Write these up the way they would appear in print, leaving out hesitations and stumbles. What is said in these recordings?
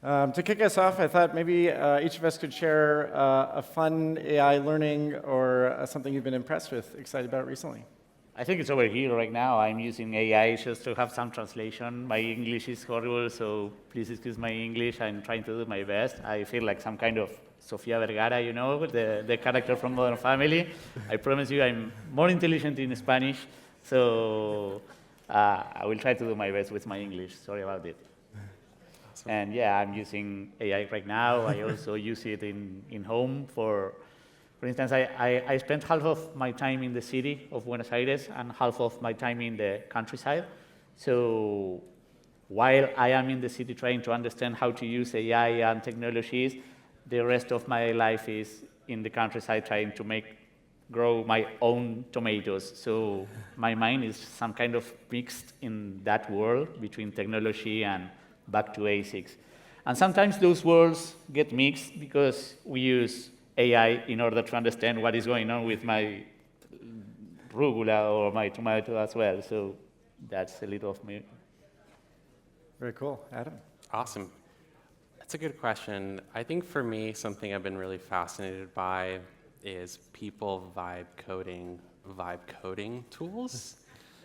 To kick us off, I thought maybe each of us could share a fun AI learning or something you've been impressed with, excited about recently. I think it's over here right now. I'm using AI just to have some translation. My English is horrible, so please excuse my English. I'm trying to do my best. I feel like some kind of Sofia Vergara, you know, the character from Modern Family. I promise you I'm more intelligent in Spanish, so I will try to do my best with my English. Sorry about it. Awesome. And yeah, I'm using AI right now. I also use it in home for instance, I spent half of my time in the city of Buenos Aires and half of my time in the countryside. So while I am in the city trying to understand how to use AI and technologies, the rest of my life is in the countryside trying to grow my own tomatoes. So my mind is some kind of mixed in that world between technology and back to basics. And sometimes those worlds get mixed because we use AI in order to understand what is going on with my rugula or my tomato as well. So that's a little of me. Very cool. Adam? Awesome. That's a good question. I think for me, something I've been really fascinated by is people vibe coding tools.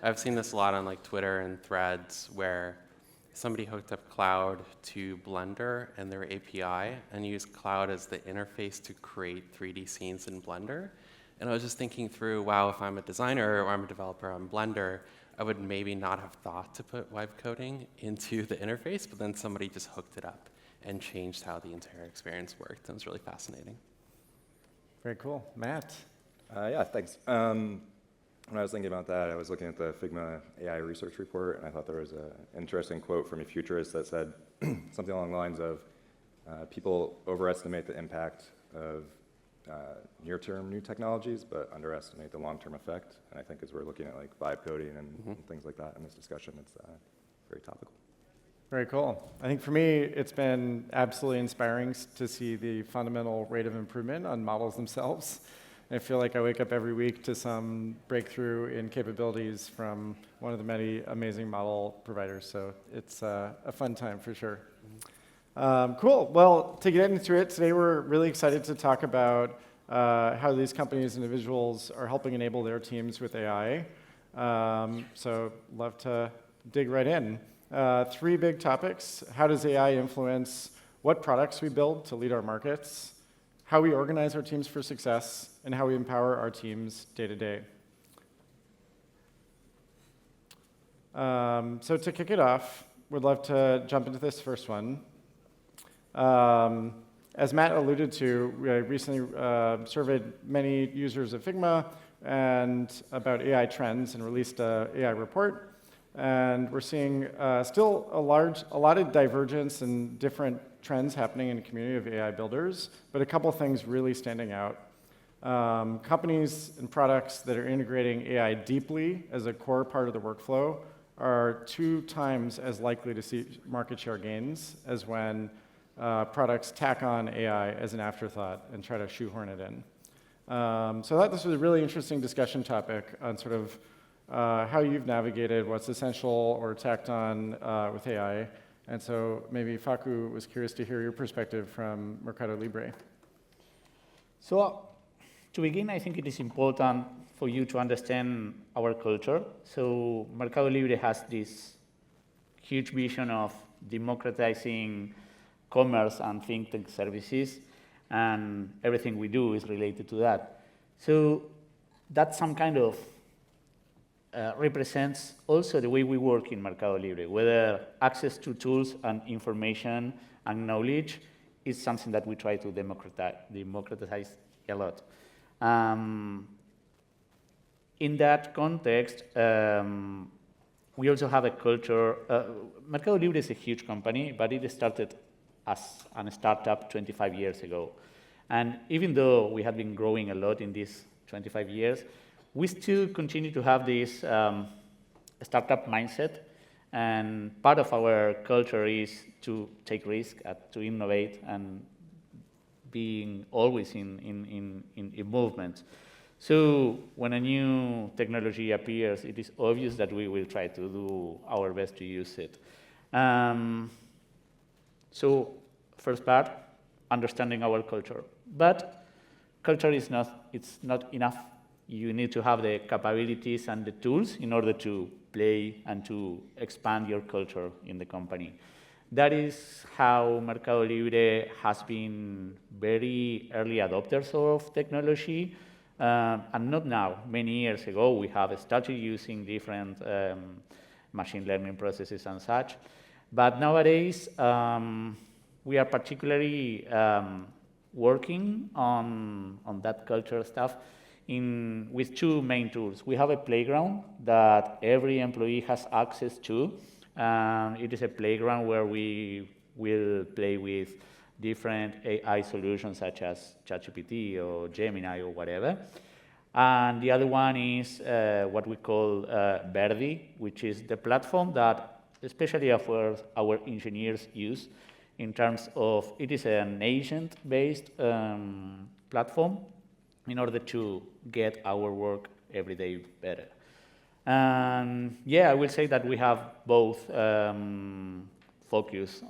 I've seen this a lot on like Twitter and Threads where somebody hooked up Cloud to Blender and their API and used Cloud as the interface to create 3D scenes in Blender. And I was just thinking through, wow, if I'm a designer or I'm a developer on Blender, I would maybe not have thought to put vibe coding into the interface, but then somebody just hooked it up and changed how the entire experience worked. It was really fascinating. Very cool. Matt? Yeah, thanks. When I was thinking about that, I was looking at the Figma AI research report, and I thought there was an interesting quote from a futurist that said something along the lines of, people overestimate the impact of near-term new technologies, but underestimate the long-term effect. And I think as we're looking at like vibe coding and things like that in this discussion, it's very topical. Very cool. I think for me, it's been absolutely inspiring to see the fundamental rate of improvement on models themselves. I feel like I wake up every week to some breakthrough in capabilities from one of the many amazing model providers. So it's a fun time for sure. Cool. Well, to get into it, today we're really excited to talk about how these companies and individuals are helping enable their teams with AI. So love to dig right in. 3 big topics. How does AI influence what products we build to lead our markets? How we organize our teams for success, and how we empower our teams day to day. So to kick it off, we'd love to jump into this first one. As Matt alluded to, we recently surveyed many users of Figma and about AI trends and released an AI report. And we're seeing still a lot of divergence and different trends happening in the community of AI builders, but a couple things really standing out. Companies and products that are integrating AI deeply as a core part of the workflow are 2 times as likely to see market share gains as when products tack on AI as an afterthought and try to shoehorn it in. So I thought this was a really interesting discussion topic on sort of how you've navigated what's essential or tacked on with AI. And so maybe Facu was curious to hear your perspective from Mercado Libre. So to begin, I think it is important for you to understand our culture. So Mercado Libre has this huge vision of democratizing commerce and fintech services, and everything we do is related to that. So that's some kind of represents also the way we work in Mercado Libre, whether access to tools and information and knowledge is something that we try to democratize a lot. In that context, we also have a culture. Mercado Libre is a huge company, but it started as a startup 25 years ago. And even though we have been growing a lot in these 25 years, we still continue to have this startup mindset, and part of our culture is to take risks, to innovate, and being always in movement. So when a new technology appears, it is obvious that we will try to do our best to use it. So first part, understanding our culture. But culture is it's not enough. You need to have the capabilities and the tools in order to play and to expand your culture in the company. That is how Mercado Libre has been very early adopters of technology. And not now, many years ago, we have started using different machine learning processes and such. But nowadays, we are particularly working on that culture stuff with two main tools. We have a playground that every employee has access to. It is a playground where we will play with different AI solutions such as ChatGPT or Gemini or whatever. And the other one is what we call Verdi, which is the platform that especially our engineers use in terms of, it is an agent-based platform in order to get our work every day better. And yeah, I will say that we have both focus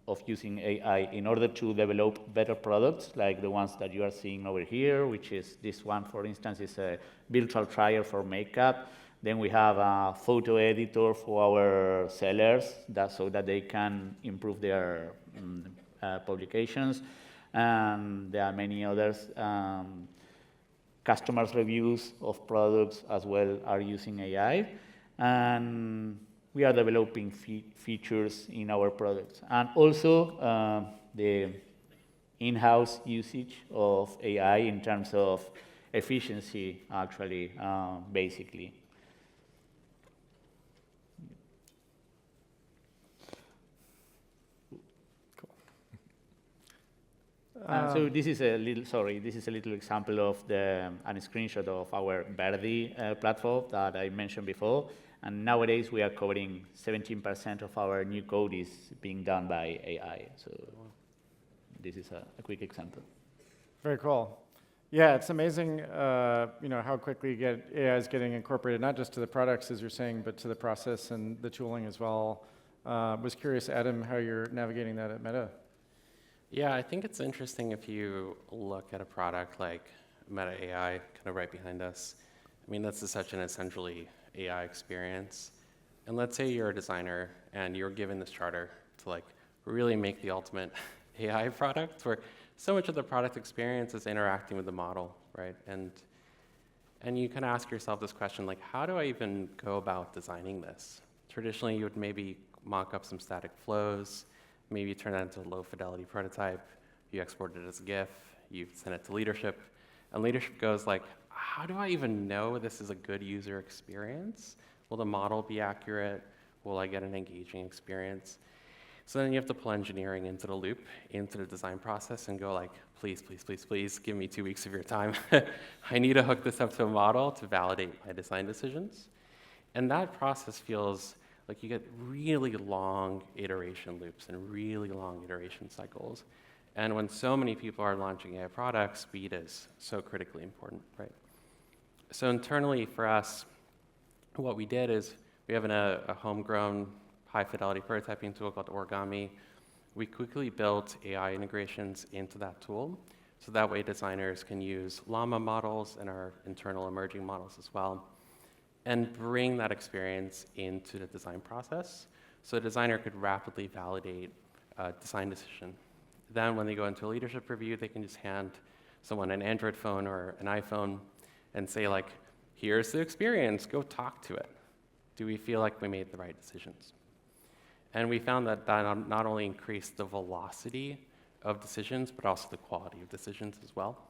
of using AI in order to develop better products, like the ones that you are seeing over here, which is this one, for instance, is a virtual trial for makeup. Then we have a photo editor for our sellers, so that they can improve their publications. And there are many others. Customers' reviews of products as well are using AI. And we are developing features in our products. And also the in-house usage of AI in terms of efficiency, actually, basically. So this is a little example of a screenshot of our Verdi platform that I mentioned before. And nowadays we are covering 17% of our new code is being done by AI. So this is a quick example. Very cool. Yeah, it's amazing, how quickly AI is getting incorporated, not just to the products, as you're saying, but to the process and the tooling as well. Was curious, Adam, how you're navigating that at Meta. Yeah, I think it's interesting if you look at a product like Meta AI, kind of right behind us. I mean, that's such an essentially AI experience. And let's say you're a designer and you're given this charter to really make the ultimate AI product, where so much of the product experience is interacting with the model, right? And you kind of ask yourself this question, how do I even go about designing this? Traditionally, you would maybe mock up some static flows, maybe turn that into a low-fidelity prototype. You export it as a GIF. You send it to leadership. And leadership goes how do I even know this is a good user experience? Will the model be accurate? Will I get an engaging experience? So then you have to pull engineering into the loop, into the design process, and go please, please, please, please, give me 2 weeks of your time. I need to hook this up to a model to validate my design decisions. And that process feels you get really long iteration loops and really long iteration cycles. And when so many people are launching AI products, speed is so critically important, right? So internally for us, what we did is we have a homegrown high-fidelity prototyping tool called Origami. We quickly built AI integrations into that tool, so that way designers can use Llama models and our internal emerging models as well, and bring that experience into the design process so a designer could rapidly validate a design decision. Then when they go into a leadership review, they can just hand someone an Android phone or an iPhone and say here's the experience, go talk to it. Do we feel like we made the right decisions? And we found that not only increased the velocity of decisions, but also the quality of decisions as well.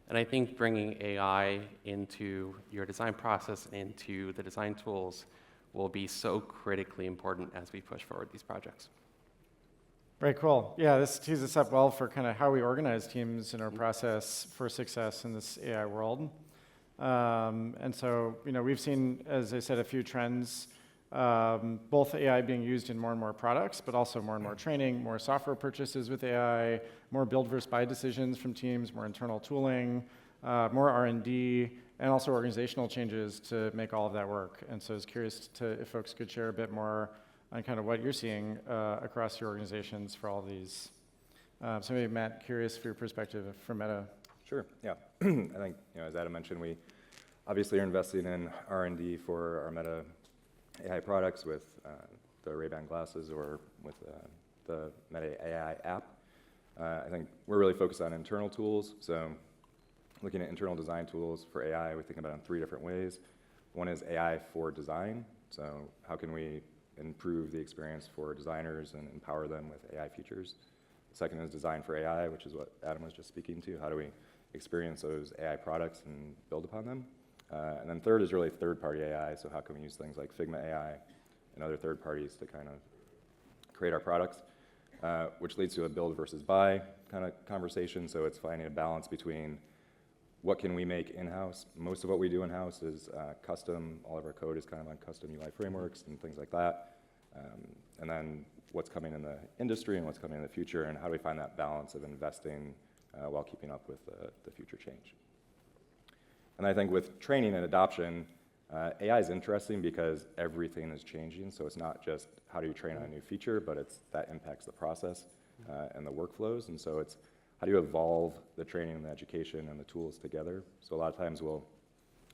And I think bringing AI into your design process and into the design tools will be so critically important as we push forward these projects. Very cool. Yeah, this tees us up well for kind of how we organize teams in our process for success in this AI world. And so, we've seen, as I said, a few trends, both AI being used in more and more products, but also more and more training, more software purchases with AI, more build versus buy decisions from teams, more internal tooling, more R&D, and also organizational changes to make all of that work. And so I was curious if folks could share a bit more on kind of what you're seeing across your organizations for all these. So maybe Matt, curious for your perspective from Meta. Sure, yeah. I think, as Adam mentioned, we obviously are investing in R&D for our Meta AI products with the Ray-Ban glasses or with the Meta AI app. I think we're really focused on internal tools. So looking at internal design tools for AI, we think about it in 3 different ways. One is AI for design. So how can we improve the experience for designers and empower them with AI features? The second is design for AI, which is what Adam was just speaking to. How do we experience those AI products and build upon them? And then third is really third-party AI. So how can we use things like Figma AI and other third parties to kind of create our products, which leads to a build versus buy kind of conversation. So it's finding a balance between what can we make in-house. Most of what we do in-house is custom. All of our code is kind of on custom UI frameworks and things like that. And then what's coming in the industry and what's coming in the future, and how do we find that balance of investing while keeping up with the future change. And I think with training and adoption, AI is interesting because everything is changing. So it's not just how do you train on a new feature, but it's that impacts the process and the workflows. And so it's how do you evolve the training and the education and the tools together. So a lot of times we'll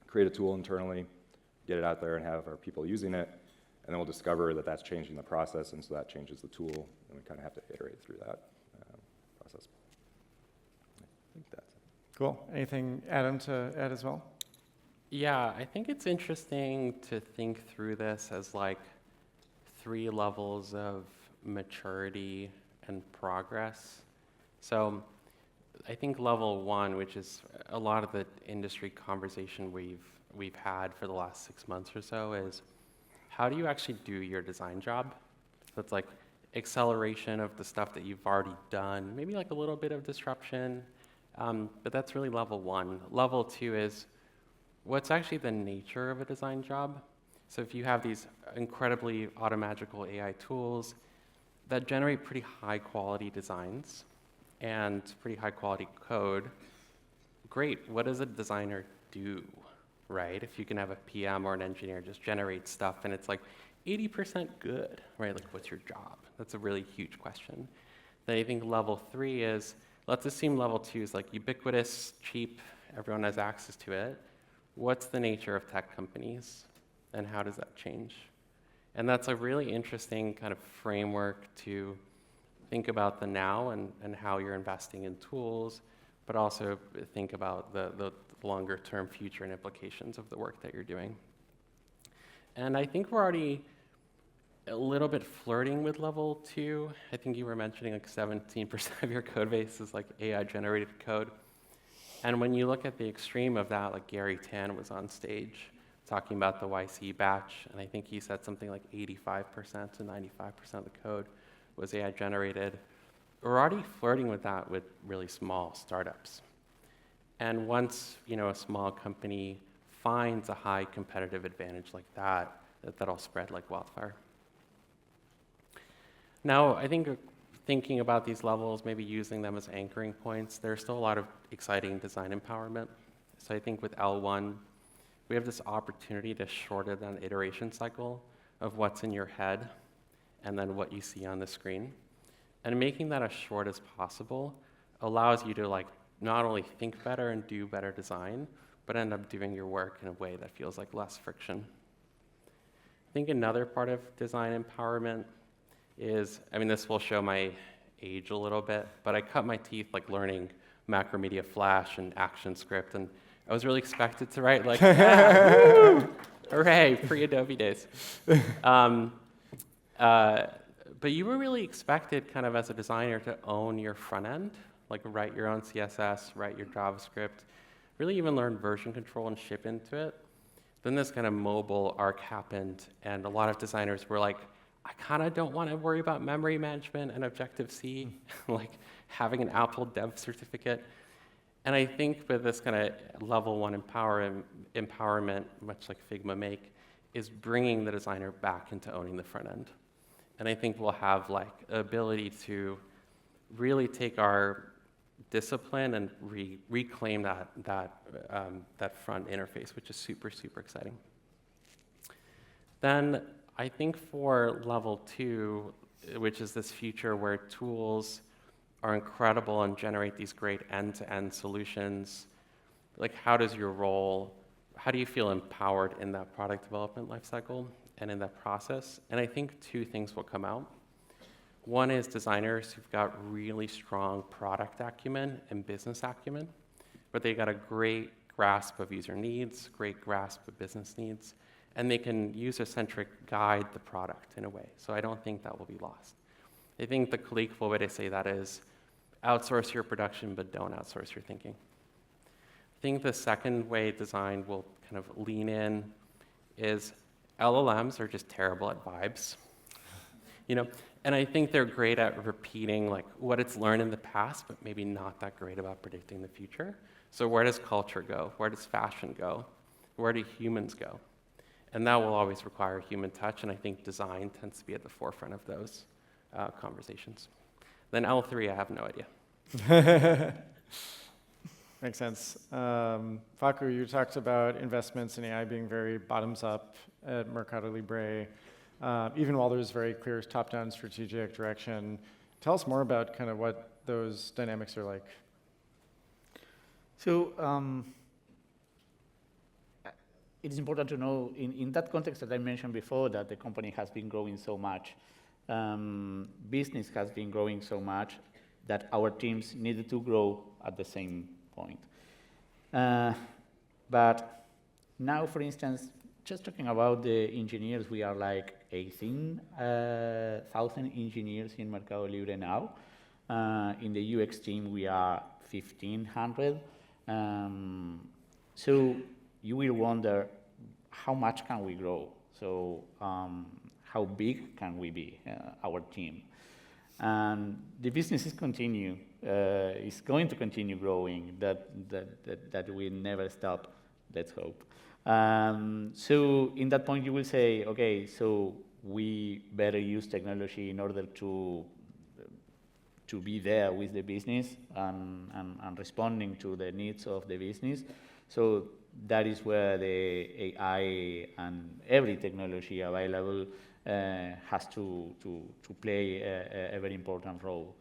create a tool internally, get it out there and have our people using it, and then we'll discover that that's changing the process, and so that changes the tool, and we kind of have to iterate through that process. I think that's it. Cool. Anything, Adam, to add as well? Yeah, I think it's interesting to think through this as like 3 levels of maturity and progress. So I think level 1, which is a lot of the industry conversation we've had for the last 6 months or so, is how do you actually do your design job? So it's like acceleration of the stuff that you've already done, maybe like a little bit of disruption, but that's really level 1. Level 2 is what's actually the nature of a design job. So if you have these incredibly automagical AI tools that generate pretty high quality designs and pretty high quality code, great, what does a designer do, right? If you can have a PM or an engineer just generate stuff and it's like 80% good, right? Like what's your job? That's a really huge question. Then I think level 3 is, let's assume level 2 is like ubiquitous, cheap, everyone has access to it. What's the nature of tech companies and how does that change? And that's a really interesting kind of framework to think about the now and how you're investing in tools, but also think about the longer term future and implications of the work that you're doing. And I think we're already a little bit flirting with level 2. I think you were mentioning like 17% of your code base is like AI generated code. And when you look at the extreme of that, like Gary Tan was on stage talking about the YC batch, and I think he said something like 85% to 95% of the code was AI generated. We're already flirting with that with really small startups. And once a small company finds a high competitive advantage like that, that'll spread like wildfire. Now, I think thinking about these levels, maybe using them as anchoring points, there's still a lot of exciting design empowerment. So I think with L1, we have this opportunity to shorten an iteration cycle of what's in your head and then what you see on the screen. And making that as short as possible allows you to not only think better and do better design, but end up doing your work in a way that feels like less friction. I think another part of design empowerment is, this will show my age a little bit, but I cut my teeth learning Macromedia Flash and ActionScript, and I was really expected to write hooray, pre-Adobe days. But you were really expected kind of as a designer to own your front end, write your own CSS, write your JavaScript, really even learn version control and ship into it. Then this kind of mobile arc happened, and a lot of designers were like, I kind of don't want to worry about memory management and Objective-C, having an Apple dev certificate. And I think with this kind of level 1 empowerment, much like Figma Make, is bringing the designer back into owning the front end. And I think we'll have ability to really take our discipline and reclaim that front interface, which is super, super exciting. Then I think for level 2, which is this future where tools are incredible and generate these great end-to-end solutions, like how do you feel empowered in that product development lifecycle and in that process? And I think 2 things will come out. One is designers who've got really strong product acumen and business acumen, but they got a great grasp of user needs, great grasp of business needs, and they can user-centric guide the product in a way. So I don't think that will be lost. I think the colloquial way to say that is outsource your production, but don't outsource your thinking. I think the second way design will kind of lean in is LLMs are just terrible at vibes, and I think they're great at repeating like what it's learned in the past, but maybe not that great about predicting the future. So where does culture go? Where does fashion go? Where do humans go? And that will always require human touch, and I think design tends to be at the forefront of those conversations. Then L3, I have no idea. Makes sense. Facu, you talked about investments in AI being very bottoms up at Mercado Libre, even while there's very clear top-down strategic direction. Tell us more about kind of what those dynamics are like. So it is important to know in that context that I mentioned before that the company has been growing so much, business has been growing so much that our teams needed to grow at the same point. But now, for instance, just talking about the engineers, we are like 18,000 engineers in Mercado Libre now. In the UX team, we are 1,500. So you will wonder, how much can we grow? So how big can we be, our team? And the business is going to continue growing, that will never stop, let's hope. So in that point, you will say, okay, so we better use technology in order to be there with the business and responding to the needs of the business. So that is where the AI and every technology available has to play a very important role.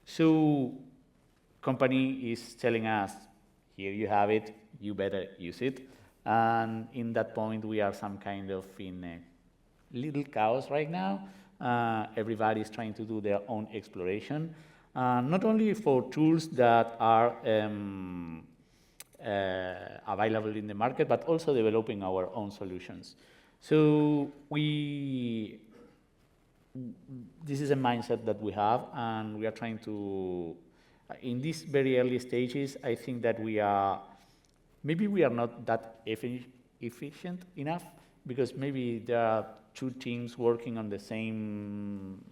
So company is telling us, here you have it, you better use it. And in that point, we are some kind of in a little chaos right now. Everybody is trying to do their own exploration, not only for tools that are available in the market, but also developing our own solutions. So this is a mindset that we have, and we are trying to, in these very early stages, I think that maybe we are not that efficient enough, because maybe there are 2 teams working on the same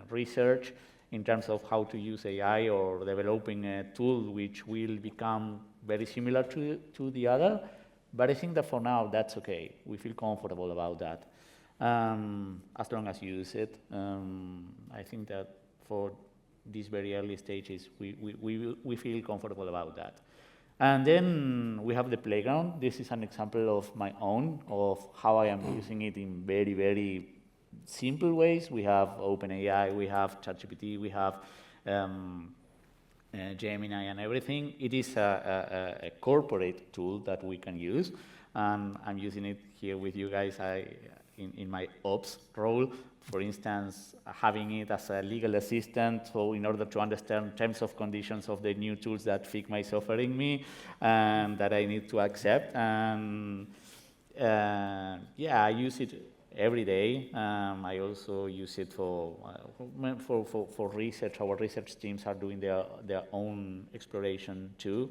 research in terms of how to use AI or developing a tool which will become very similar to the other. But I think that for now, that's okay. We feel comfortable about that. As long as you use it, I think that for these very early stages, we feel comfortable about that. And then we have the playground. This is an example of my own, of how I am using it in very, very simple ways. We have OpenAI, we have ChatGPT, we have Gemini and everything. It is a corporate tool that we can use. And I'm using it here with you guys in my ops role. For instance, having it as a legal assistant, so in order to understand terms of conditions of the new tools that Figma is offering me, and that I need to accept. And I use it every day. I also use it for research. Our research teams are doing their own exploration too.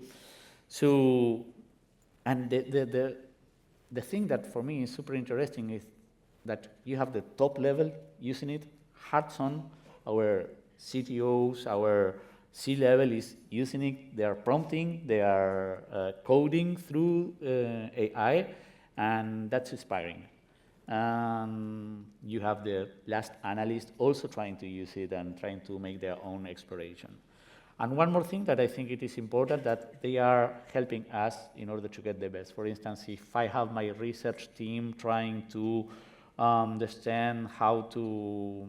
So, and the thing that for me is super interesting is that you have the top level using it, hands-on. Our CTOs, our C-level is using it. They are prompting, they are coding through AI, and that's inspiring. You have the last analyst also trying to use it and trying to make their own exploration. And one more thing that I think it is important, that they are helping us in order to get the best. For instance, if I have my research team trying to understand how to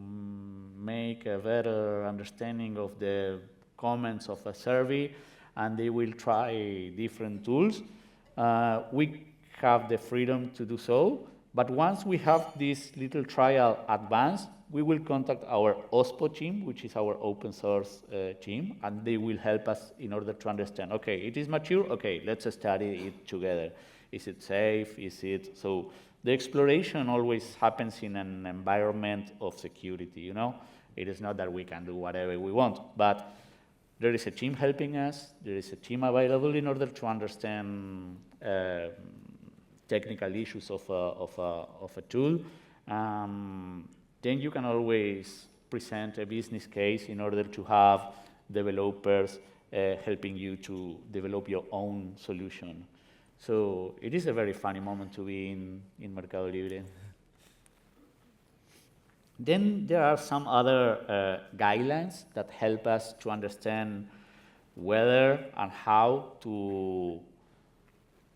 make a better understanding of the comments of a survey, and they will try different tools, we have the freedom to do so. But once we have this little trial advanced, we will contact our OSPO team, which is our open source team, and they will help us in order to understand, okay, it is mature, okay, let's study it together. Is it safe? Is it? So the exploration always happens in an environment of security, you know? It is not that we can do whatever we want, but there is a team helping us, there is a team available in order to understand technical issues of a tool. Then you can always present a business case in order to have developers helping you to develop your own solution. So it is a very funny moment to be in Mercado Libre. Then there are some other guidelines that help us to understand whether and how to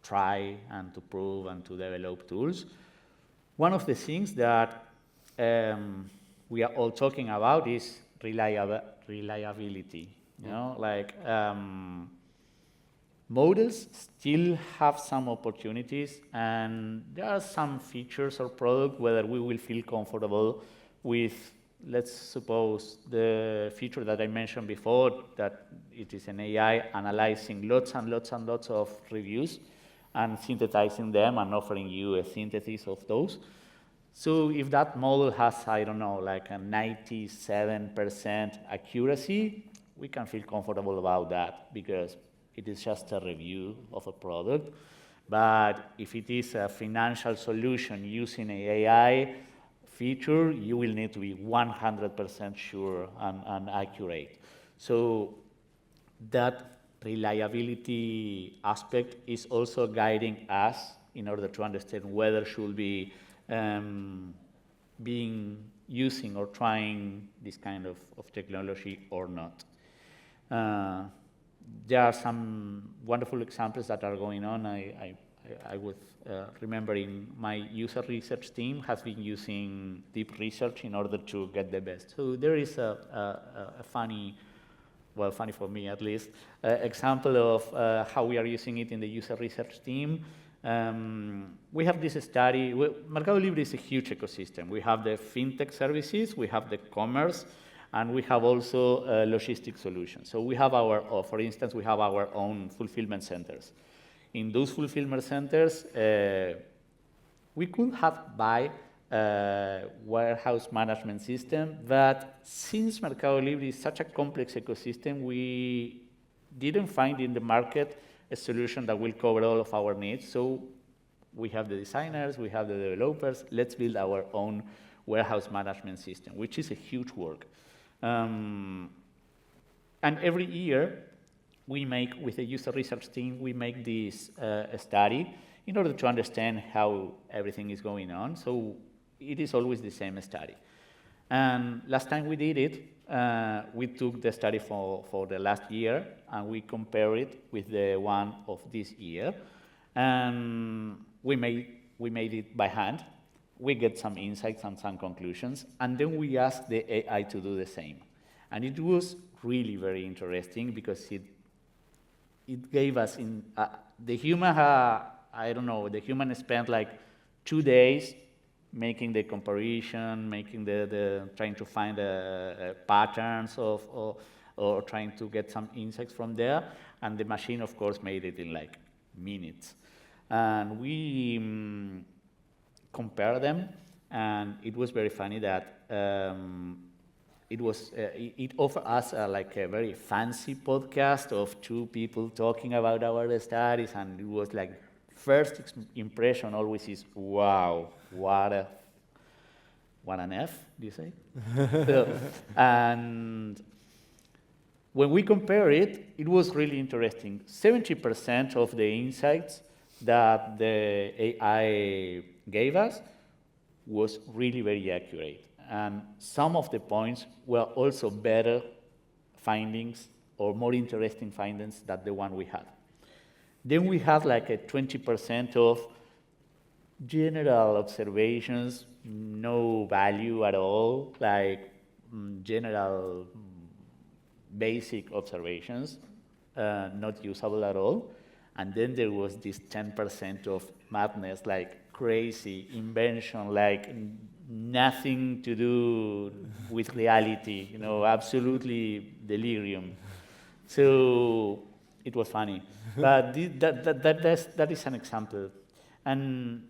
try and to prove and to develop tools. One of the things that we are all talking about is reliability. You know, like models still have some opportunities, and there are some features or product whether we will feel comfortable with. Let's suppose the feature that I mentioned before, that it is an AI analyzing lots and lots and lots of reviews and synthesizing them and offering you a synthesis of those. So if that model has, I don't know, like a 97% accuracy, we can feel comfortable about that because it is just a review of a product. But if it is a financial solution using an AI feature, you will need to be 100% sure and accurate. So that reliability aspect is also guiding us in order to understand whether should be using or trying this kind of technology or not. There are some wonderful examples that are going on. I would remember in my user research team has been using deep research in order to get the best. So there is a funny, well, funny for me at least, example of how we are using it in the user research team. We have this study. Mercado Libre is a huge ecosystem. We have the fintech services, we have the commerce, and we have also logistic solutions. So we have for instance, we have our own fulfillment centers. In those fulfillment centers, we could have buy a warehouse management system, but since Mercado Libre is such a complex ecosystem, we didn't find in the market a solution that will cover all of our needs. So we have the designers, we have the developers, let's build our own warehouse management system, which is a huge work. And every year, we make, with the user research team, we make this study in order to understand how everything is going on. So it is always the same study. And last time we did it, we took the study for the last year, and we compare it with the one of this year. And we made it by hand. We get some insights and some conclusions, and then we asked the AI to do the same. And it was really very interesting because it gave us, the human, I don't know, the human spent like 2 days making the comparison, making trying to find patterns or trying to get some insights from there. And the machine, of course, made it in like minutes. And we compare them, and it was very funny that it offered us like a very fancy podcast of 2 people talking about our studies, and it was like first impression always is, wow, what an F, do you say? So, and when we compare it, it was really interesting. 70% of the insights that the AI gave us was really very accurate. And some of the points were also better findings or more interesting findings than the one we had. Then we had like a 20% of general observations, no value at all, like general basic observations, not usable at all. And then there was this 10% of madness, like crazy invention, like nothing to do with reality, absolutely delirium. So it was funny. But that is an example. And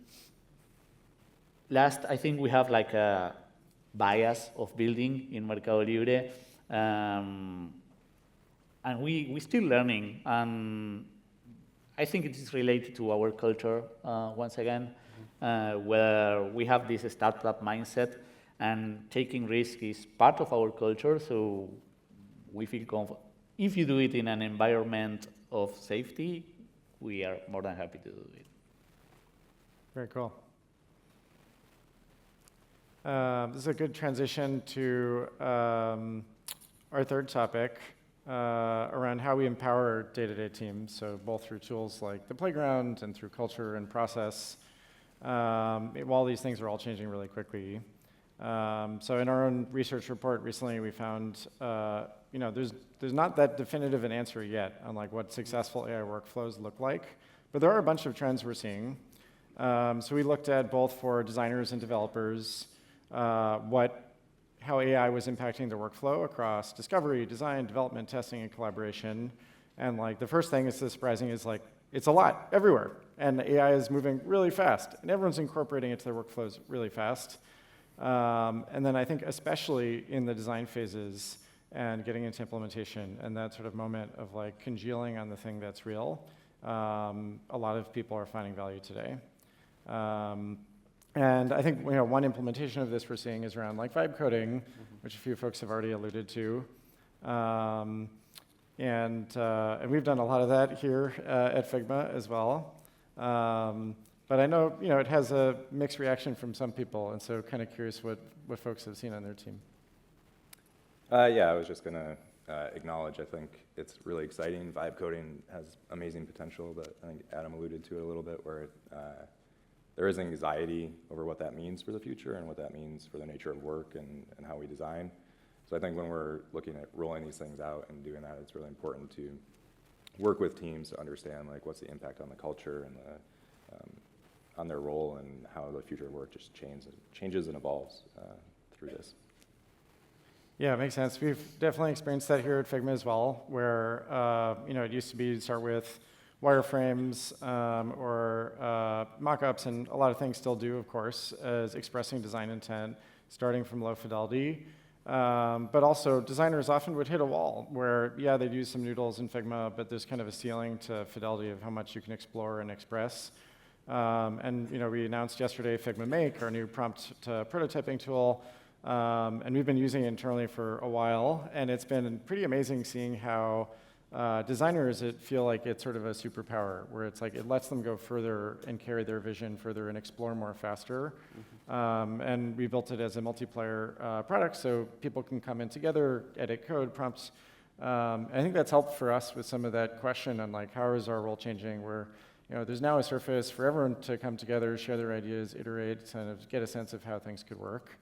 last, I think we have like a bias of building in Mercado Libre. And we're still learning. I think it is related to our culture, once again, where we have this startup mindset, and taking risk is part of our culture, so we feel comfortable. If you do it in an environment of safety, we are more than happy to do it. Very cool. This is a good transition to our third topic, around how we empower day-to-day teams, so both through tools like the playground and through culture and process, while these things are all changing really quickly. So in our own research report recently, we found there's not that definitive an answer yet on like what successful AI workflows look like, but there are a bunch of trends we're seeing. So we looked at both for designers and developers, how AI was impacting their workflow across discovery, design, development, testing, and collaboration. And like the first thing that's surprising is like, it's a lot everywhere. And AI is moving really fast. And everyone's incorporating it to their workflows really fast. And then I think especially in the design phases and getting into implementation and that sort of moment of like congealing on the thing that's real, a lot of people are finding value today. And I think one implementation of this we're seeing is around like vibe coding, which a few folks have already alluded to. And we've done a lot of that here at Figma as well. But I know it has a mixed reaction from some people, and so kind of curious what folks have seen on their team. Yeah, I was just going to acknowledge, I think it's really exciting. Vibe coding has amazing potential, but I think Adam alluded to it a little bit, where there is anxiety over what that means for the future and what that means for the nature of work and how we design. So I think when we're looking at rolling these things out and doing that, it's really important to work with teams to understand like what's the impact on the culture and on their role and how the future of work just changes and evolves through this. Yeah, it makes sense. We've definitely experienced that here at Figma as well, where it used to be to start with wireframes or mock-ups, and a lot of things still do, of course, as expressing design intent, starting from low fidelity. But also, designers often would hit a wall where, yeah, they'd use some noodles in Figma, but there's kind of a ceiling to fidelity of how much you can explore and express. And we announced yesterday Figma Make, our new prompt to prototyping tool, and we've been using it internally for a while, and it's been pretty amazing seeing how designers feel like it's sort of a superpower, where it's like it lets them go further and carry their vision further and explore more faster. And we built it as a multiplayer product, so people can come in together, edit code, prompts. I think that's helped for us with some of that question on like how is our role changing, where there's now a surface for everyone to come together, share their ideas, iterate, kind of get a sense of how things could work.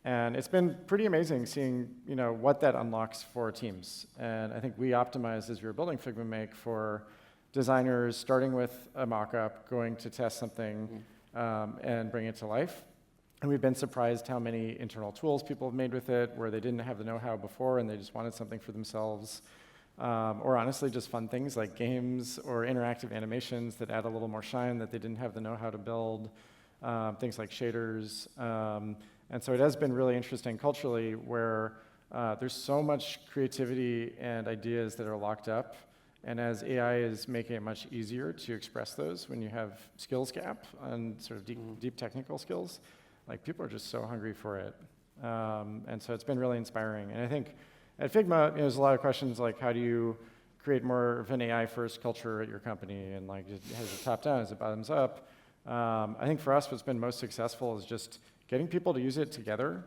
And it's been pretty amazing seeing what that unlocks for teams. And I think we optimized as we were building Figma Make for designers starting with a mock-up, going to test something, and bring it to life. And we've been surprised how many internal tools people have made with it, where they didn't have the know-how before and they just wanted something for themselves. Or honestly, just fun things like games or interactive animations that add a little more shine that they didn't have the know-how to build, things like shaders. And so it has been really interesting culturally, where there's so much creativity and ideas that are locked up. And as AI is making it much easier to express those when you have skills gap and sort of deep technical skills, like people are just so hungry for it. And so it's been really inspiring. And I think at Figma, there's a lot of questions like, how do you create more of an AI-first culture at your company? And like, has it top down, is it bottoms up? I think for us, what's been most successful is just getting people to use it together.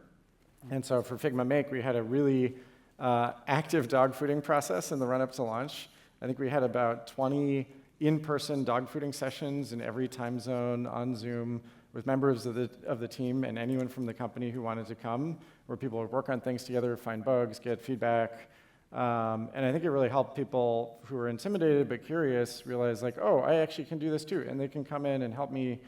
And so for Figma Make, we had a really active dog fooding process in the run-up to launch. I think we had about 20 in-person dog fooding sessions in every time zone on Zoom with members of the team and anyone from the company who wanted to come, where people would work on things together, find bugs, get feedback. And I think it really helped people who were intimidated but curious realize, like, oh, I actually can do this too. And they can come in and help me.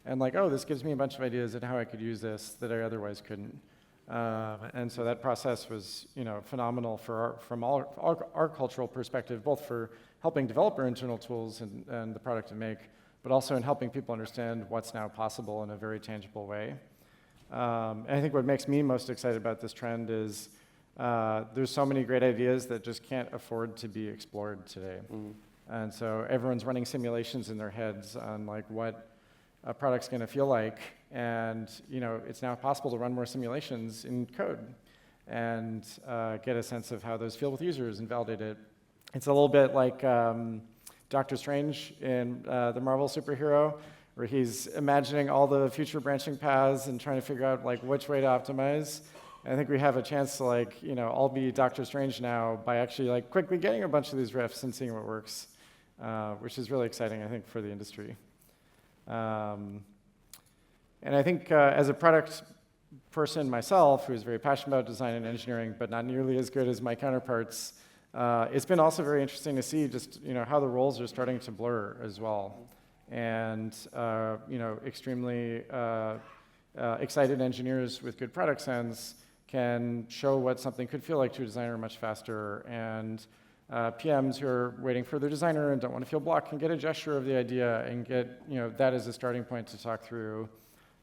And like, oh, this gives me a bunch of ideas on how I could use this that I otherwise couldn't. And so that process was, phenomenal from our cultural perspective, both for helping develop our internal tools and the product to make, but also in helping people understand what's now possible in a very tangible way. And I think what makes me most excited about this trend is there's so many great ideas that just can't afford to be explored today. And so everyone's running simulations in their heads on like what a product's going to feel like, and it's now possible to run more simulations in code and get a sense of how those feel with users and validate it. It's a little bit like Doctor Strange in the Marvel superhero, where he's imagining all the future branching paths and trying to figure out like which way to optimize. And I think we have a chance to all be Doctor Strange now by actually quickly getting a bunch of these riffs and seeing what works, which is really exciting, I think, for the industry. And I think as a product person myself, who's very passionate about design and engineering, but not nearly as good as my counterparts, it's been also very interesting to see just how the roles are starting to blur as well. And extremely excited engineers with good product sense can show what something could feel like to a designer much faster, and PMs who are waiting for their designer and don't want to feel blocked can get a gesture of the idea and get that as a starting point to talk through.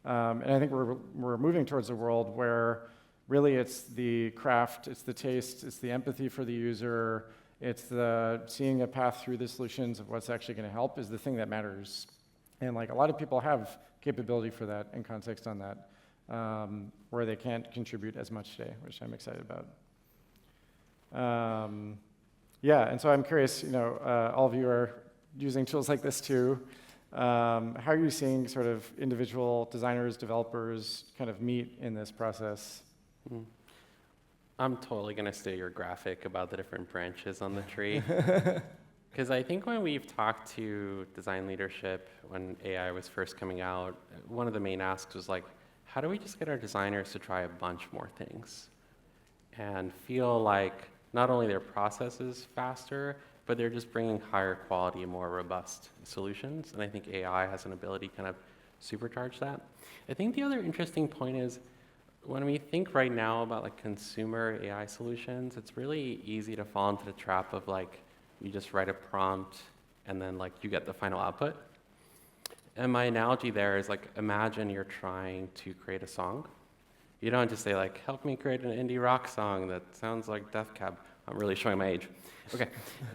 And I think we're moving towards a world where really it's the craft, it's the taste, it's the empathy for the user, it's the seeing a path through the solutions of what's actually going to help is the thing that matters. And a lot of people have capability for that and context on that, where they can't contribute as much today, which I'm excited about. Yeah, and so I'm curious, all of you are using tools like this too. How are you seeing sort of individual designers, developers kind of meet in this process? I'm totally going to steal your graphic about the different branches on the tree. Because I think when we've talked to design leadership, when AI was first coming out, one of the main asks was how do we just get our designers to try a bunch more things and feel like not only their process is faster, but they're just bringing higher quality, more robust solutions. And I think AI has an ability to kind of supercharge that. I think the other interesting point is when we think right now about consumer AI solutions, it's really easy to fall into the trap of you just write a prompt and then you get the final output. And my analogy there is imagine you're trying to create a song. You don't just say help me create an indie rock song that sounds like Death Cab. I'm really showing my age. Okay.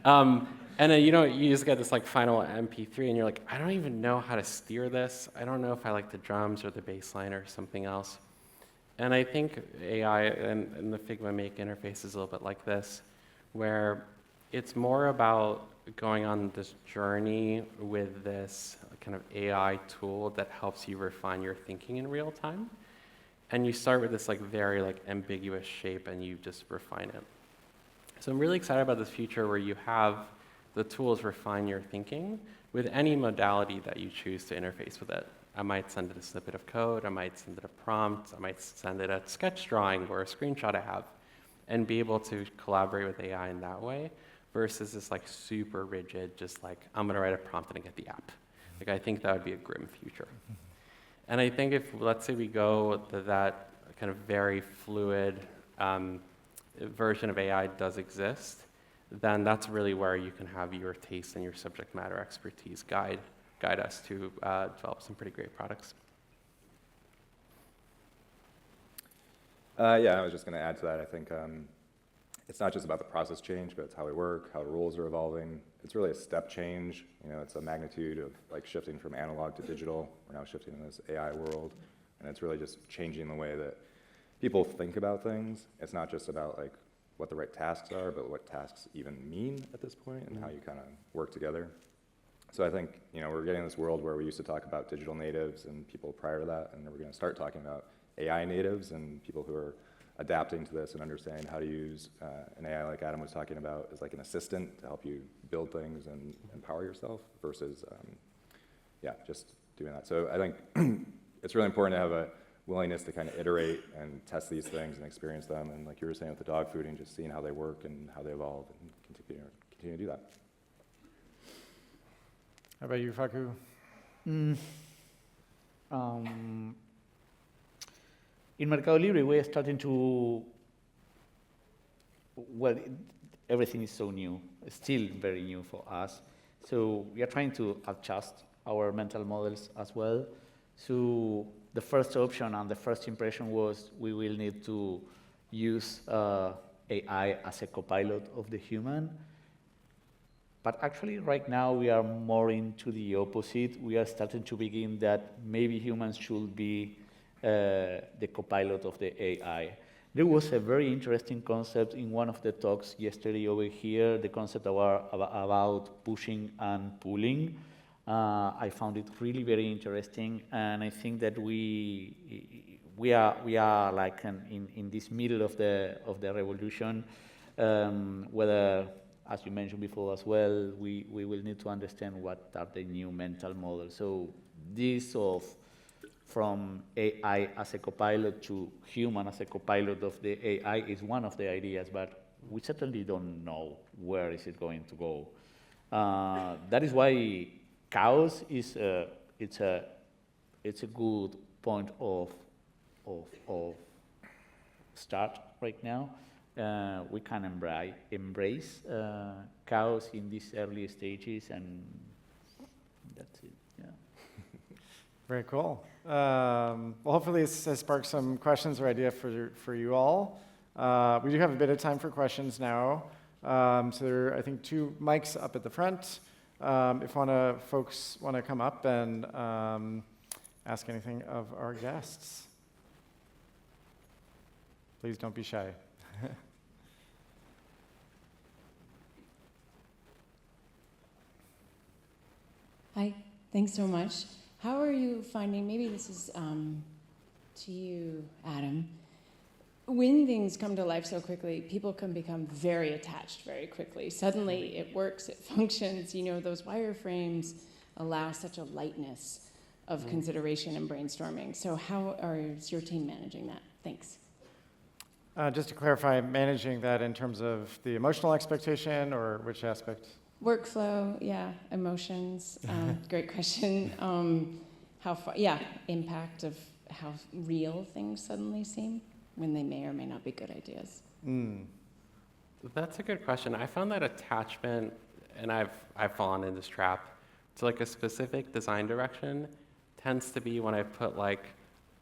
And then you just get this final MP3 and you're I don't even know how to steer this. I don't know if I like the drums or the bass line or something else. And I think AI and the Figma Make interface is a little bit like this, where it's more about going on this journey with this kind of AI tool that helps you refine your thinking in real time. And you start with this very ambiguous shape and you just refine it. So I'm really excited about this future where you have the tools refine your thinking with any modality that you choose to interface with it. I might send it a snippet of code, I might send it a prompt, I might send it a sketch drawing or a screenshot I have, and be able to collaborate with AI in that way versus this super rigid, just I'm gonna write a prompt and I get the app. I think that would be a grim future. And I think if, let's say we go to that kind of very fluid version of AI does exist, then that's really where you can have your taste and your subject matter expertise guide us to develop some pretty great products. Yeah, I was just going to add to that. I think it's not just about the process change, but it's how we work, how rules are evolving. It's really a step change. It's a magnitude of shifting from analog to digital. We're now shifting in this AI world, and it's really just changing the way that people think about things. It's not just about what the right tasks are, but what tasks even mean at this point and how you kind of work together. So I think we're getting this world where we used to talk about digital natives and people prior to that, and we're going to start talking about AI natives and people who are adapting to this and understanding how to use an AI like Adam was talking about as like an assistant to help you build things and empower yourself versus, yeah, just doing that. So I think it's really important to have a willingness to kind of iterate and test these things and experience them. And like you were saying with the dog fooding, just seeing how they work and how they evolve and continue to do that. How about you, Facu? In Mercado Libre, we are starting to, well, everything is so new, it's still very new for us. So we are trying to adjust our mental models as well. So the first option and the first impression was we will need to use AI as a copilot of the human. But actually, right now, we are more into the opposite. We are starting to begin that maybe humans should be the copilot of the AI. There was a very interesting concept in one of the talks yesterday over here, the concept about pushing and pulling. I found it really very interesting, and I think that we are like in this middle of the revolution, whether, as you mentioned before as well, we will need to understand what are the new mental models. So this from AI as a copilot to human as a copilot of the AI is one of the ideas, but we certainly don't know where is it going to go. That is why chaos is it's a good point of start right now. We can embrace chaos in these early stages, and that's it. Yeah. Very cool. Well, hopefully this has sparked some questions or idea for you all. We do have a bit of time for questions now. So there are, I think, 2 mics up at the front. If folks want to come up and ask anything of our guests, please don't be shy. Hi, thanks so much. How are you finding, maybe this is to you, Adam, when things come to life so quickly, people can become very attached very quickly. Suddenly it works, it functions, those wireframes allow such a lightness of consideration and brainstorming. So how is your team managing that? Thanks. Just to clarify, managing that in terms of the emotional expectation or which aspect? Workflow, yeah, emotions, great question. Impact of how real things suddenly seem when they may or may not be good ideas. That's a good question. I found that attachment, and I've fallen in this trap, to like a specific design direction tends to be when I put like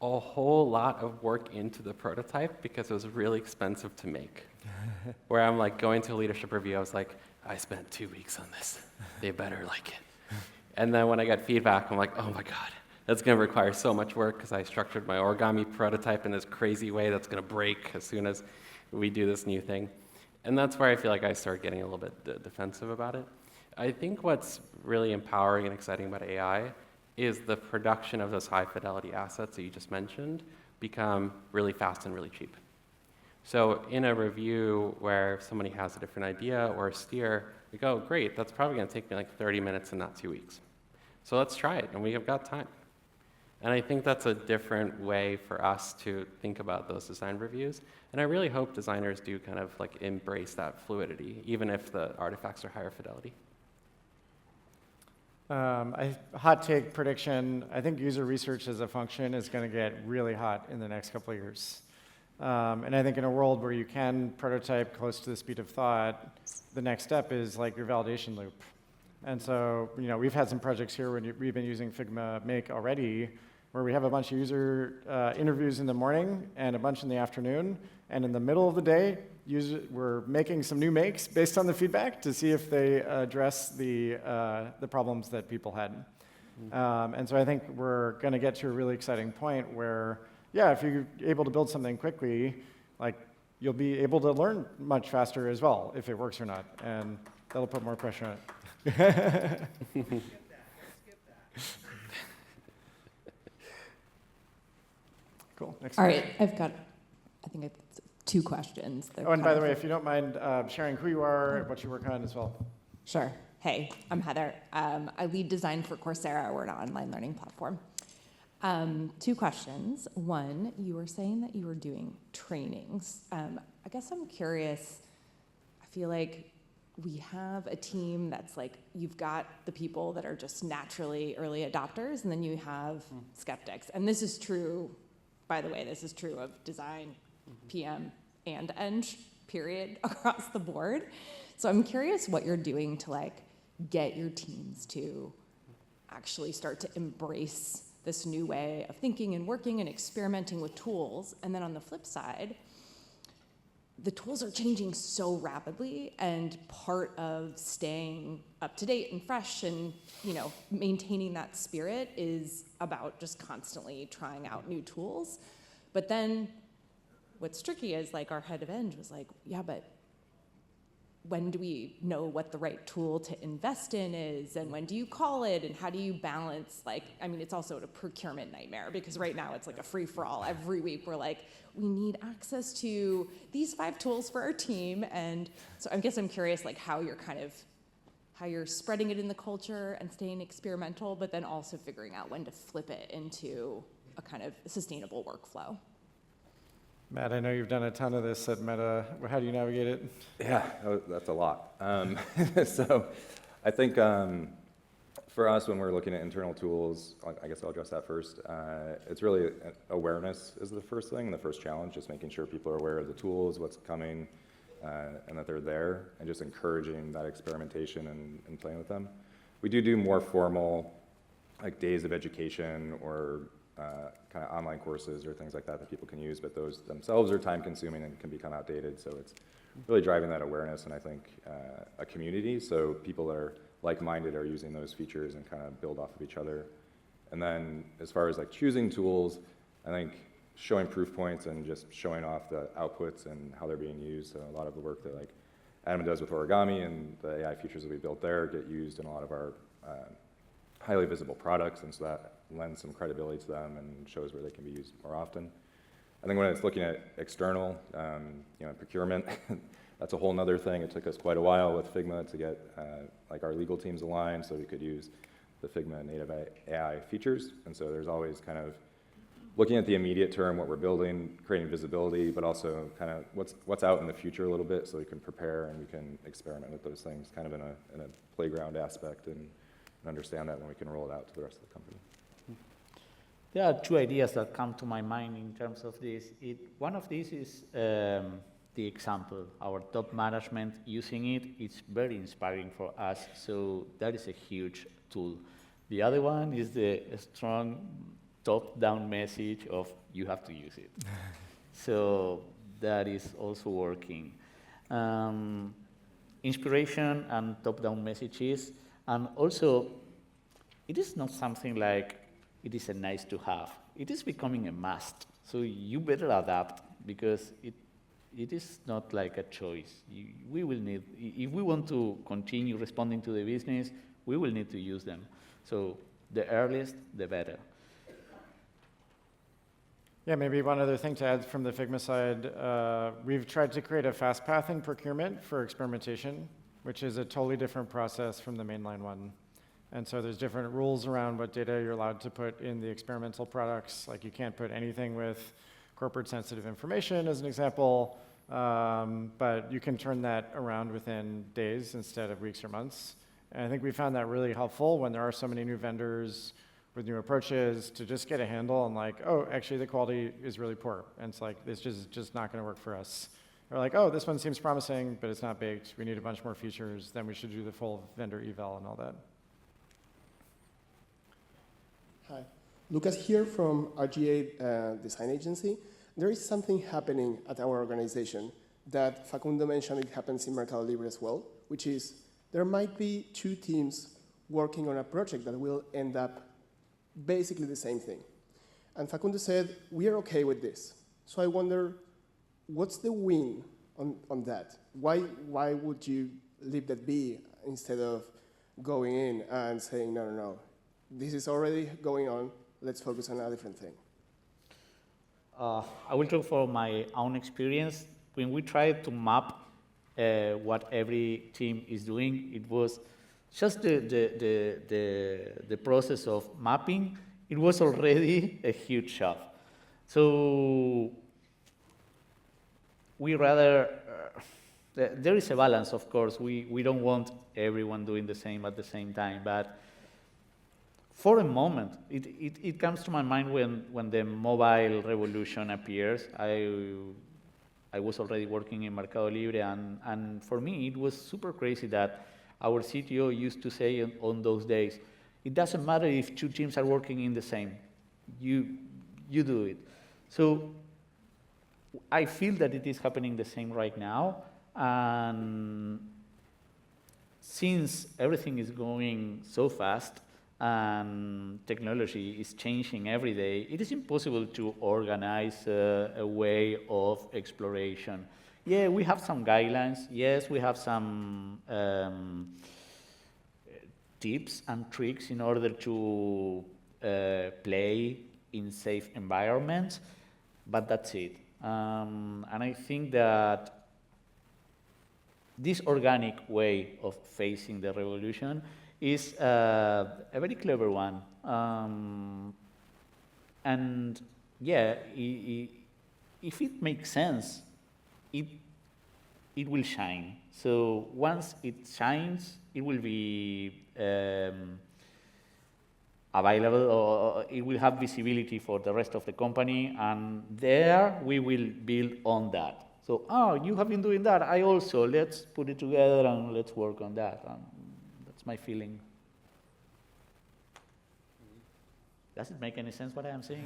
a whole lot of work into the prototype because it was really expensive to make. Where I'm like going to a leadership review, I was like, I spent 2 weeks on this. They better like it. And then when I got feedback, I'm like, oh my God, that's going to require so much work because I structured my origami prototype in this crazy way that's going to break as soon as we do this new thing. And that's where I feel like I started getting a little bit defensive about it. I think what's really empowering and exciting about AI is the production of those high fidelity assets that you just mentioned become really fast and really cheap. So in a review where somebody has a different idea or a steer, we go, great, that's probably going to take me like 30 minutes and not 2 weeks. So let's try it, and we have got time. And I think that's a different way for us to think about those design reviews. And I really hope designers do kind of like embrace that fluidity, even if the artifacts are higher fidelity. Hot take prediction, I think user research as a function is going to get really hot in the next couple of years. And I think in a world where you can prototype close to the speed of thought, the next step is like your validation loop. And so, we've had some projects here when we've been using Figma Make already, where we have a bunch of user interviews in the morning and a bunch in the afternoon. And in the middle of the day, we're making some new makes based on the feedback to see if they address the problems that people had. And so I think we're going to get to a really exciting point where, yeah, if you're able to build something quickly, like you'll be able to learn much faster as well if it works or not, and that'll put more pressure on it. Cool. Next All question. right, I've got, I think it's two questions. They're Oh, and by kind the of- way, if you don't mind sharing who you are, what you work on as well. Sure. Hey, I'm Heather. I lead design for Coursera. We're an online learning platform. Two questions. One, you were saying that you were doing trainings. I guess I'm curious. I feel like we have a team that's like, you've got the people that are just naturally early adopters, and then you have skeptics. And this is true, by the way, this is true of design, PM, and eng, period, across the board. So I'm curious what you're doing to like get your teams to actually start to embrace this new way of thinking and working and experimenting with tools. And then on the flip side, the tools are changing so rapidly, and part of staying up to date and fresh and, you know, maintaining that spirit is about just constantly trying out new tools. But then what's tricky is like our head of eng was like, yeah, but when do we know what the right tool to invest in is, and when do you call it, and how do you balance, like, I mean, it's also a procurement nightmare because right now it's like a free-for-all. Every week we're like, we need access to these 5 tools for our team. And so I guess I'm curious like how you're spreading it in the culture and staying experimental, but then also figuring out when to flip it into a kind of sustainable workflow. Matt, I know you've done a ton of this at Meta. How do you navigate it? Yeah, that's a lot. So I think for us, when we're looking at internal tools, I guess I'll address that first. It's really awareness is the first thing, the first challenge, just making sure people are aware of the tools, what's coming, and that they're there, and just encouraging that experimentation and playing with them. We do more formal, like days of education or kind of online courses or things like that people can use, but those themselves are time consuming and can become outdated. So it's really driving that awareness, and I think a community, so people that are like-minded are using those features and kind of build off of each other. And then as far as like choosing tools, I think showing proof points and just showing off the outputs and how they're being used. So a lot of the work that like Adam does with origami and the AI features that we built there get used in a lot of our highly visible products, and so that lends some credibility to them and shows where they can be used more often. I think when it's looking at external, procurement, that's a whole nother thing. It took us quite a while with Figma to get like our legal teams aligned so we could use the Figma native AI features. And so there's always kind of looking at the immediate term, what we're building, creating visibility, but also kind of what's out in the future a little bit so we can prepare and we can experiment with those things kind of in a playground aspect and understand that when we can roll it out to the rest of the company. There are 2 ideas that come to my mind in terms of this. One of these is the example, our top management using it. It's very inspiring for us, so that is a huge tool. The other one is the strong top-down message of you have to use it. So that is also working. Inspiration and top-down messages, and also it is not something like it is a nice to have. It is becoming a must. So you better adapt because it is not like a choice. We will need, if we want to continue responding to the business, we will need to use them. So the earliest, the better. Yeah, maybe one other thing to add from the Figma side, we've tried to create a fast path in procurement for experimentation, which is a totally different process from the mainline one. And so there's different rules around what data you're allowed to put in the experimental products. Like you can't put anything with corporate sensitive information as an example, but you can turn that around within days instead of weeks or months. And I think we found that really helpful when there are so many new vendors with new approaches to just get a handle on like, oh, actually the quality is really poor. And it's like, this is just not gonna work for us. Or like, oh, this one seems promising, but it's not baked. We need a bunch more features. Then we should do the full vendor eval and all that. Hi, Lucas here from RGA Design Agency. There is something happening at our organization that Facundo mentioned. It happens in Mercado Libre as well, which is there might be 2 teams working on a project that will end up basically the same thing. And Facundo said, we are okay with this. So I wonder, what's the win on that? Why would you leave that be instead of going in and saying, no, this is already going on, let's focus on a different thing? I will talk for my own experience. when we tried to map what every team is doing, it was just the process of mapping. It was already a huge job. So we rather, there is a balance, of course. We don't want everyone doing the same at the same time, but for a moment, it comes to my mind when the mobile revolution appears. I was already working in Mercado Libre, and for me, it was super crazy that our CTO used to say on those days, it doesn't matter if two teams are working in the same, you do it. So I feel that it is happening the same right now, and since everything is going so fast, and technology is changing every day, it is impossible to organize a way of exploration. Yeah, we have some guidelines. Yes, we have some tips and tricks in order to play in safe environments, but that's it. And I think that this organic way of facing the revolution is a very clever one. And yeah, if it makes sense, it will shine. So once it shines, it will be available, or it will have visibility for the rest of the company, and there we will build on that. So, you have been doing that, I also, let's put it together and let's work on that. That's my feeling. Does it make any sense what I am saying?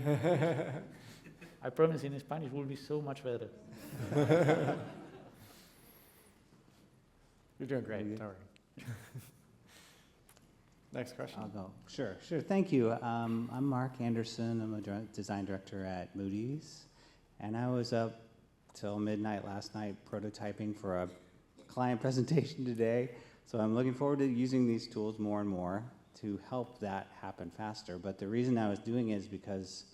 I promise in Spanish will be so much better. You're doing great, don't worry. Next question. I'll go. Sure. Thank you. I'm Mark Anderson. I'm a design director at Moody's. And I was up till midnight last night prototyping for a client presentation today. So I'm looking forward to using these tools more and more to help that happen faster. But the reason I was doing it is because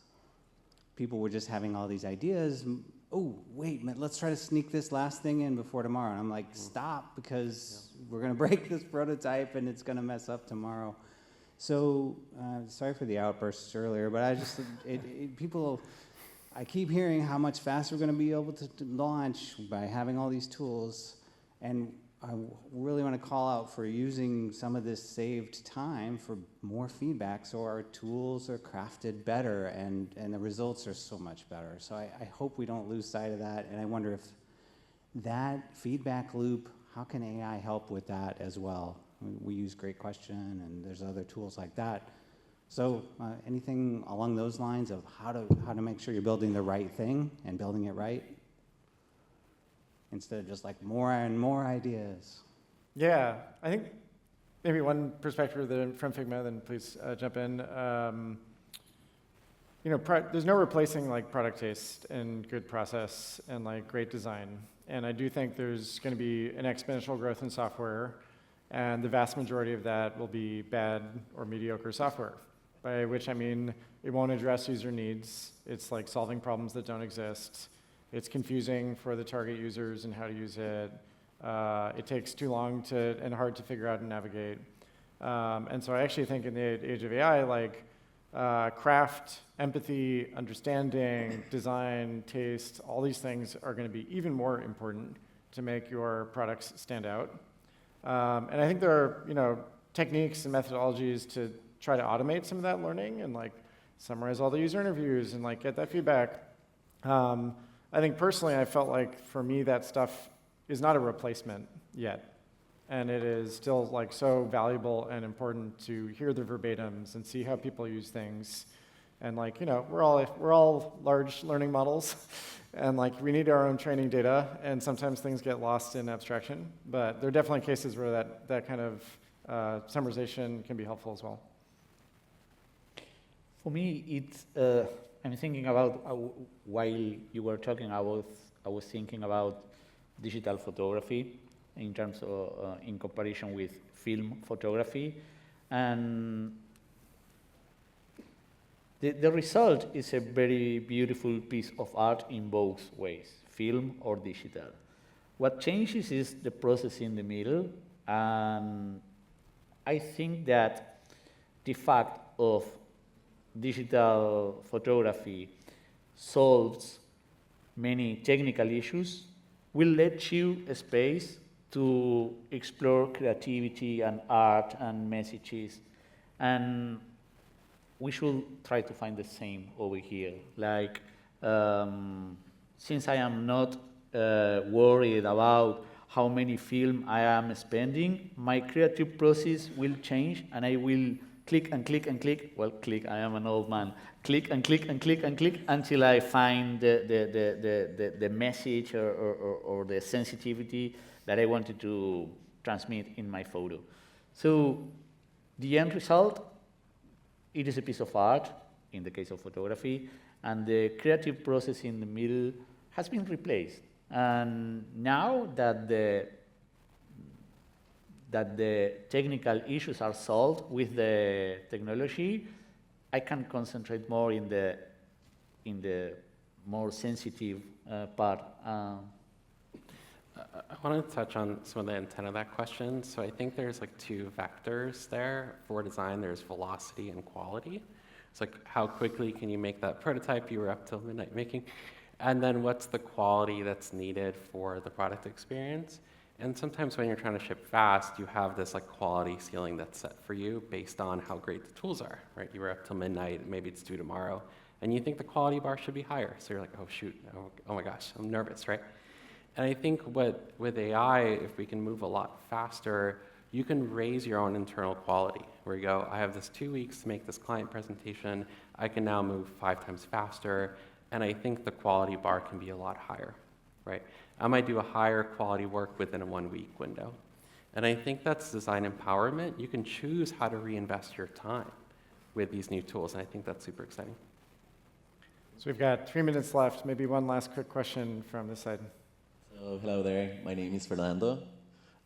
people were just having all these ideas. Oh, wait, let's try to sneak this last thing in before tomorrow. And I'm like, stop, because we're going to break this prototype and it's going to mess up tomorrow. So sorry for the outbursts earlier, but I just, I keep hearing how much faster we're going to be able to launch by having all these tools. And I really want to call out for using some of this saved time for more feedback so our tools are crafted better and the results are so much better. So I hope we don't lose sight of that, and I wonder if that feedback loop, how can AI help with that as well? We use Great Question, and there's other tools like that. So anything along those lines of how to make sure you're building the right thing and building it right? Instead of just like more and more ideas. Yeah, I think maybe one perspective from Figma, then please jump in. There's no replacing like product taste and good process and like great design. And I do think there's going to be an exponential growth in software, and the vast majority of that will be bad or mediocre software, by which I mean it won't address user needs. It's like solving problems that don't exist. It's confusing for the target users and how to use it. It takes too long and hard to figure out and navigate. And so I actually think in the age of AI, like craft, empathy, understanding, design, taste, all these things are going to be even more important to make your products stand out. And I think there are techniques and methodologies to try to automate some of that learning and like summarize all the user interviews and like get that feedback. I think personally, I felt like for me that stuff is not a replacement yet, and it is still like so valuable and important to hear the verbatims and see how people use things, and like we're all large learning models, and like we need our own training data, and sometimes things get lost in abstraction, but there are definitely cases where that kind of summarization can be helpful as well. For me, it's. I'm thinking about, while you were talking, I was thinking about digital photography in terms of, in comparison with film photography. And the result is a very beautiful piece of art in both ways. film or digital. What changes is the process in the middle, and I think that the fact of digital photography solves many technical issues will let you a space to explore creativity and art and messages. And we should try to find the same over here. Like, since I am not worried about how many film I am spending, my creative process will change, and I will click and click and click. Well, click, I am an old man. Click and click and click and click until I find the message or the sensitivity that I wanted to transmit in my photo. So the end result, it is a piece of art, in the case of photography, and the creative process in the middle has been replaced. And now that the technical issues are solved with the technology, I can concentrate more in the more sensitive part. I want to touch on some of the intent of that question. So I think there's like two vectors there for design. There's velocity and quality. It's like how quickly can you make that prototype you were up till midnight making? And then what's the quality that's needed for the product experience? And sometimes when you're trying to ship fast, you have this like quality ceiling that's set for you based on how great the tools are, right? You were up till midnight, maybe it's due tomorrow, and you think the quality bar should be higher. So you're like, oh shoot, oh my gosh, I'm nervous, right? And I think with AI, if we can move a lot faster, you can raise your own internal quality, where you go, I have this 2 weeks to make this client presentation, I can now move 5 times faster, and I think the quality bar can be a lot higher, right? I might do a higher quality work within a 1 week window. And I think that's design empowerment. You can choose how to reinvest your time with these new tools, and I think that's super exciting. So we've got 3 minutes left. Maybe one last quick question from this side. So hello there, my name is Fernando.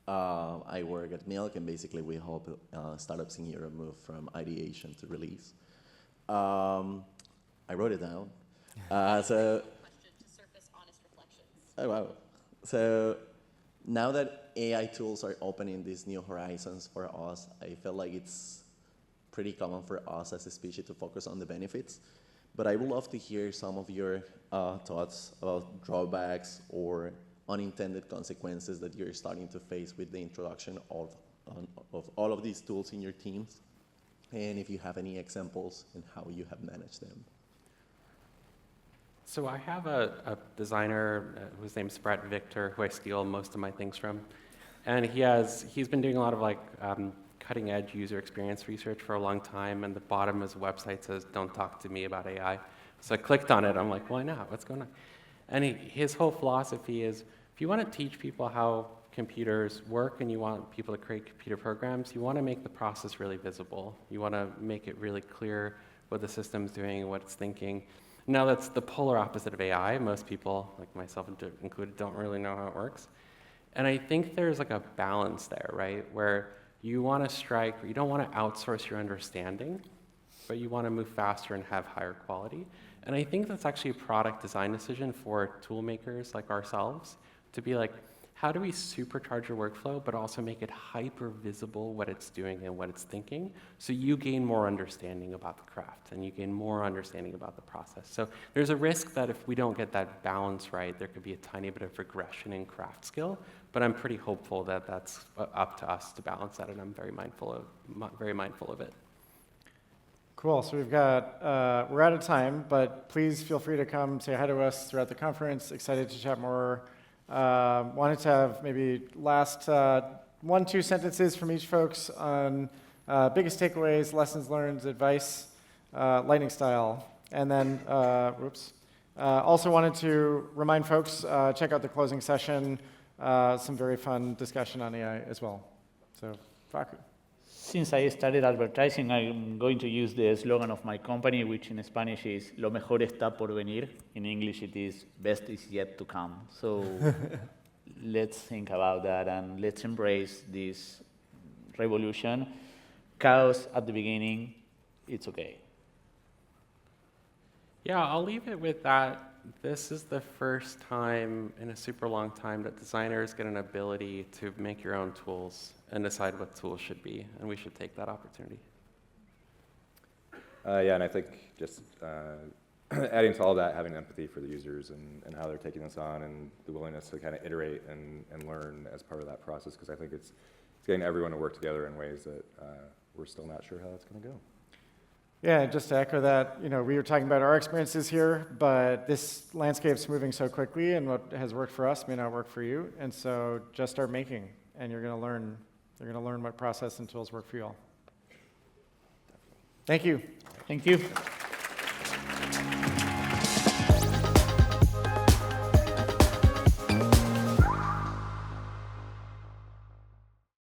I work at Milk, and basically we help startups in Europe move from ideation to release. I wrote it down. So, oh wow. So now that AI tools are opening these new horizons for us, I feel like it's pretty common for us as a species to focus on the benefits. But I would love to hear some of your thoughts about drawbacks or unintended consequences that you're starting to face with the introduction of all of these tools in your teams, and if you have any examples and how you have managed them. So I have a designer whose name's Brett Victor, who I steal most of my things from, and he's been doing a lot of like cutting-edge user experience research for a long time, and the bottom of his website says, "Don't talk to me about AI." So I clicked on it. I'm like, why not? What's going on? And his whole philosophy is, if you want to teach people how computers work and you want people to create computer programs, you want to make the process really visible. You want to make it really clear what the system's doing, what it's thinking. Now that's the polar opposite of AI. Most people, like myself included, don't really know how it works. And I think there's like a balance there, right? Where you want to strike, you don't want to outsource your understanding, but you want to move faster and have higher quality. And I think that's actually a product design decision for tool makers like ourselves to be like, how do we supercharge your workflow, but also make it hyper visible what it's doing and what it's thinking, so you gain more understanding about the craft and you gain more understanding about the process. So there's a risk that if we don't get that balance right, there could be a tiny bit of regression in craft skill, but I'm pretty hopeful that that's up to us to balance that, and I'm very mindful of it. Cool. So we've got, we're out of time, but please feel free to come say hi to us throughout the conference. Excited to chat more. Wanted to have maybe last 1-2 sentences from each folks on biggest takeaways, lessons learned, advice, lightning style. And then, also wanted to remind folks, check out the closing session, some very fun discussion on AI as well. So, Facu. Since I started advertising, I'm going to use the slogan of my company, which in Spanish is "Lo mejor está por venir." In English, it is "Best is yet to come." So let's think about that and let's embrace this revolution. Chaos at the beginning, it's okay. Yeah, I'll leave it with that. this is the first time in a super long time that designers get an ability to make your own tools and decide what tools should be, and we should take that opportunity. Yeah, and I think just adding to all that, having empathy for the users and how they're taking this on, and the willingness to kind of iterate and learn as part of that process, because I think it's getting everyone to work together in ways that we're still not sure how that's going to go. Yeah, just to echo that, we were talking about our experiences here, but this landscape's moving so quickly, and what has worked for us may not work for you, and so just start making, and you're going to learn. You're going to learn what process and tools work for you all. Thank you. Thank you.